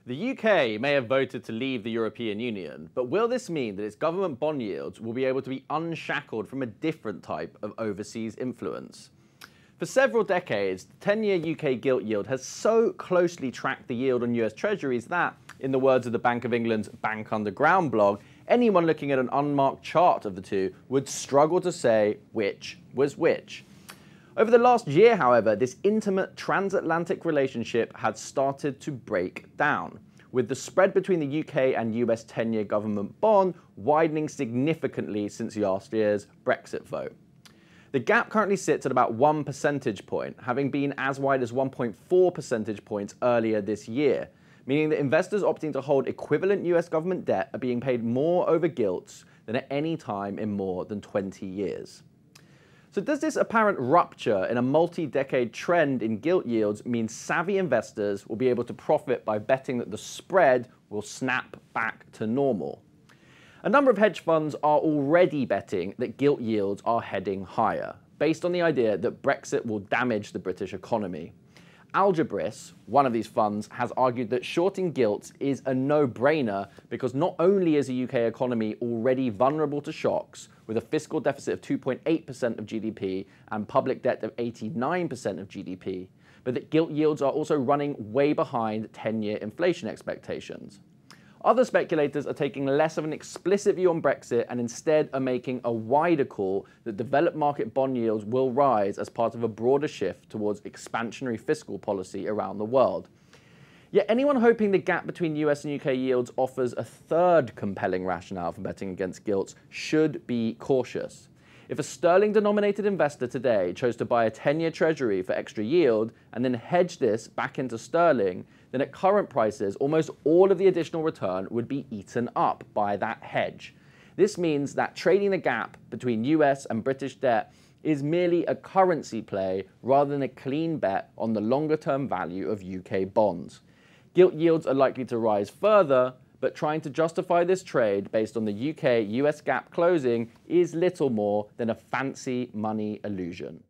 The UK may have voted to leave the European Union, but will this mean that its government bond yields will be able to be unshackled from a different type of overseas influence? For several decades, the 10-year UK gilt yield has so closely tracked the yield on US Treasuries that, in the words of the Bank of England's Bank Underground blog, anyone looking at an unmarked chart of the two would struggle to say which was which. Over the last year, however, this intimate transatlantic relationship had started to break down, with the spread between the UK and US 10-year government bond widening significantly since last year's Brexit vote. The gap currently sits at about 1 percentage point, having been as wide as 1.4 percentage points earlier this year, meaning that investors opting to hold equivalent US government debt are being paid more over gilts than at any time in more than 20 years. So does this apparent rupture in a multi-decade trend in gilt yields mean savvy investors will be able to profit by betting that the spread will snap back to normal? A number of hedge funds are already betting that gilt yields are heading higher, based on the idea that Brexit will damage the British economy. Algebris, one of these funds, has argued that shorting gilts is a no-brainer because not only is the UK economy already vulnerable to shocks, with a fiscal deficit of 2.8% of GDP and public debt of 89% of GDP, but that gilt yields are also running way behind 10-year inflation expectations. Other speculators are taking less of an explicit view on Brexit and instead are making a wider call that developed market bond yields will rise as part of a broader shift towards expansionary fiscal policy around the world. Yet anyone hoping the gap between US and UK yields offers a third compelling rationale for betting against gilts should be cautious. If a sterling-denominated investor today chose to buy a 10-year treasury for extra yield and then hedge this back into sterling, then at current prices, almost all of the additional return would be eaten up by that hedge. This means that trading the gap between US and British debt is merely a currency play rather than a clean bet on the longer-term value of UK bonds. Gilt yields are likely to rise further, but trying to justify this trade based on the UK-US gap closing is little more than a fancy money illusion.